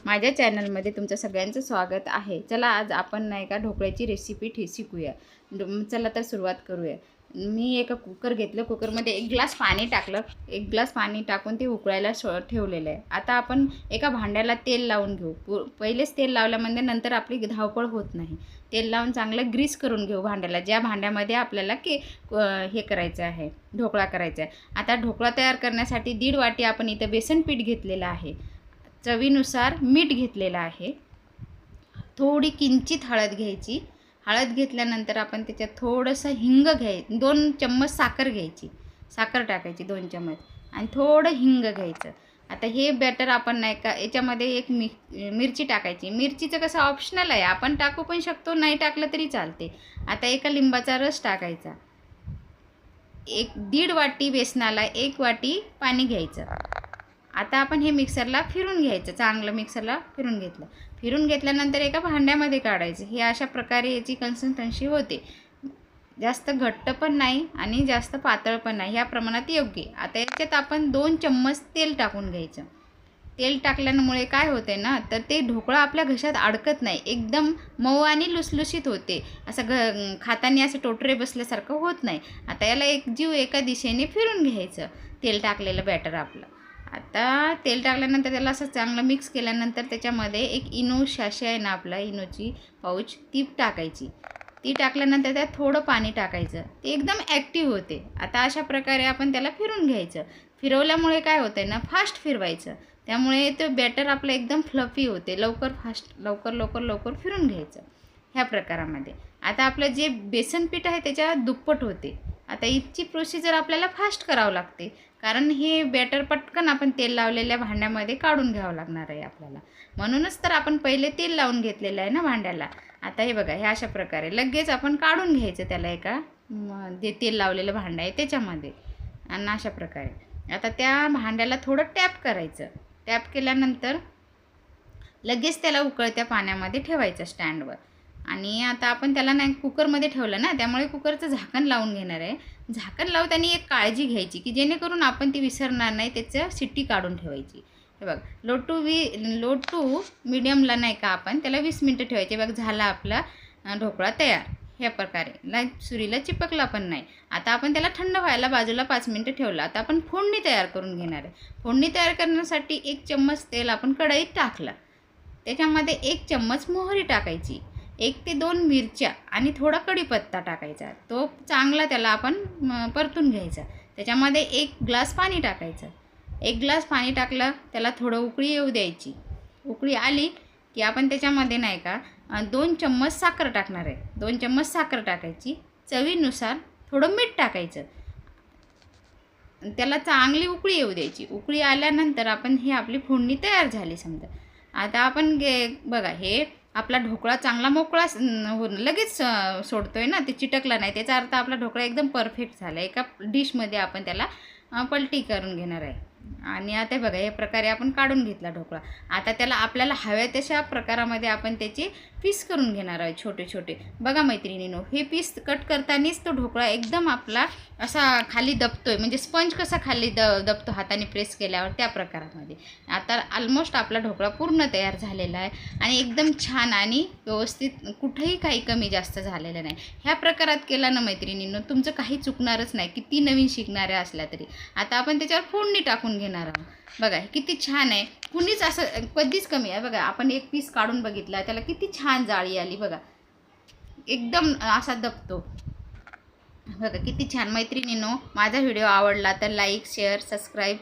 माझ्या चॅनलमध्ये तुमचं सगळ्यांचं स्वागत आहे। चला आज आपण नाही का ढोकळ्याची रेसिपी शिकूया। चला तर सुरुवात करूया। मी एक कुकर घेतलं, कुकरमध्ये 1 ग्लास पाणी टाकलं, 1 ग्लास पाणी टाकून ते उकळायला ठेवलेलं आहे। आता आपण एका भांड्याला तेल लावून घेऊ। पहिलेच तेल लावल्यामध्ये नंतर आपली धावपळ होत नाही। तेल लावून चांगलं ग्रीस करून घेऊ भांड्याला, ज्या भांड्यामध्ये आपल्याला हे करायचं आहे, ढोकळा करायचा आहे। आता ढोकळा तयार करण्यासाठी 1.5 वाटी आपण इथं बेसन पीठ घेतलेलं आहे, चवीनुसार मीठ घेतलेलं आहे, थोडी किंचित हळद घ्यायची। हळद घेतल्यानंतर आपण त्याच्यात थोडंसं हिंग 2 चम्मच साखर घ्यायची, साखर टाकायची 2 चम्मच आणि थोडं हिंग घ्यायचं। आता हे बॅटर आपण नाही का याच्यामध्ये एक मिरची टाकायची। मिरचीचं कसं ऑप्शनल आहे, आपण टाकू पण शकतो, नाही टाकलं तरी चालते। आता एका लिंबाचा रस टाकायचा। 1.5 वाटी बेसनाला 1 वाटी पाणी घ्यायचं। आता आपण हे मिक्सरला फिरून घ्यायचं, चांगलं मिक्सरला फिरून घेतलं। फिरून घेतल्यानंतर एका भांड्यामध्ये काढायचं। हे अशा प्रकारे याची कन्सिस्टन्सी होते, जास्त घट्ट पण नाही आणि जास्त पातळ पण नाही, ह्या प्रमाणात योग्य। आता याच्यात आपण 2 चम्मच तेल टाकून घ्यायचं। तेल टाकल्यामुळे काय होते ना, तर ते ढोकळा आपल्या घशात अडकत नाही, एकदम मऊ आणि लुसलुशीत होते, असं खाताना असं टोटरे बसल्यासारखं होत नाही। आता याला एकजीव एका दिशेने फिरून घ्यायचं, तेल टाकलेलं बॅटर आपलं। आता तेल टाकल्यानंतर त्याला असं चांगलं मिक्स केल्यानंतर त्याच्यामध्ये एक इनो शॅशे आहे ना, आपला इनोची पाऊच, ती टाकायची। ती टाकल्यानंतर त्यात थोडं पाणी टाकायचं, ते एकदम ॲक्टिव्ह होते। आता अशा प्रकारे आपण त्याला फिरून घ्यायचं। फिरवल्यामुळे काय होतंय ना, फास्ट फिरवायचं, त्यामुळे ते बॅटर आपलं एकदम फ्लफी होते, लवकर फिरून घ्यायचं ह्या प्रकारामध्ये। आता आपलं जे बेसन पीठ आहे त्याच्या दुप्पट होते। आता इथची प्रोसिजर आपल्याला फास्ट करावं लागते, कारण हे बॅटर पटकन आपण तेल लावलेल्या भांड्यामध्ये काढून घ्यावं लागणार आहे आपल्याला, म्हणूनच तर आपण पहिले तेल लावून घेतलेलं आहे ना भांड्याला। आता हे बघा, हे अशा प्रकारे लगेच आपण काढून घ्यायचं त्याला, एका जे तेल लावलेलं भांडं आहे त्याच्यामध्ये, आणि अशा प्रकारे आता त्या भांड्याला थोडं टॅप करायचं। टॅप केल्यानंतर लगेच त्याला उकळत्या पाण्यामध्ये ठेवायचं स्टँडवर। आणि आता आपण त्याला नाही कुकरमध्ये ठेवलं ना, त्यामुळे कुकरचं झाकण लावून घेणार आहे। झाकण लावताना एक काळजी घ्यायची की जेणेकरून आपण ती विसरणार नाही, त्याचं शिट्टी काढून ठेवायची। हे बघ, लो टू मीडियमला नाही का आपण त्याला 20 मिनटं ठेवायचे। बघ, झाला आपला ढोकळा तयार ह्या प्रकारे, सुरीला चिपकला पण नाही। आता आपण त्याला थंड व्हायला बाजूला 5 मिनटं ठेवलं। आता आपण फोडणी तयार करून घेणार आहे। फोडणी तयार करण्यासाठी 1 चम्मच तेल आपण कढईत टाकलं, त्याच्यामध्ये 1 चम्मच मोहरी टाकायची, 1 ते 2 मिरच्या आणि थोडा कढीपत्ता टाकायचा, तो चांगला त्याला आपण परतून घ्यायचा। त्याच्यामध्ये 1 ग्लास पाणी टाकायचं। 1 ग्लास पाणी टाकलं, त्याला थोडं उकळी येऊ द्यायची। उकळी आली की आपण त्याच्यामध्ये नाही का 2 चम्मच साखर टाकणार आहे, 2 चम्मच साखर टाकायची, चवीनुसार थोडं मीठ टाकायचं, त्याला चांगली उकळी येऊ द्यायची। उकळी आल्यानंतर आपण ही आपली फोडणी तयार झाली समजा। आता आपण बघा, हे आपला ढोकळा चांगला मोकळा लगेच सोडतोय ना, ते चिटकला नाही, त्याचा अर्थ आपला ढोकळा एकदम परफेक्ट झाला। एका डिशमध्ये आपण त्याला पलटी करून घेणार आहे। आणि आता बघा, या प्रकारे आपण काढून घेतला ढोकळा। आता त्याला आपल्याला हव्या तशा प्रकारामध्ये आपण त्याचे पीस करून घेणार आहे, छोटे छोटे। बघा मैत्रिणींनो, हे पीस कट करतानाच तो ढोकळा एकदम आपला असा खाली दबतोय, म्हणजे स्पंज कसा खाली दबतो हाताने प्रेस केल्यावर, त्या प्रकारामध्ये। आता ऑलमोस्ट आपला ढोकळा पूर्ण तयार झालेला आहे आणि एकदम छान आणि व्यवस्थित, कुठेही काही कमी जास्त झालेलं नाही। ह्या प्रकारात केला ना मैत्रिणींनो, तुमचं काही चुकणारच नाही, किती नवीन शिकणाऱ्या असल्या तरी। आता आपण त्याच्यावर फोडणी टाकून घेणार आहोत। बघा, किती छान आहे, कुणीच असं कधीच कमी आहे। बघा, आपण एक पीस काढून बघितला, त्याला किती छान जाळी आली, बघा एकदम असा दबतो। बघा किती छान। मैत्रिणींनो, माझा व्हिडिओ आवडला तर लाईक, शेअर, सबस्क्राईब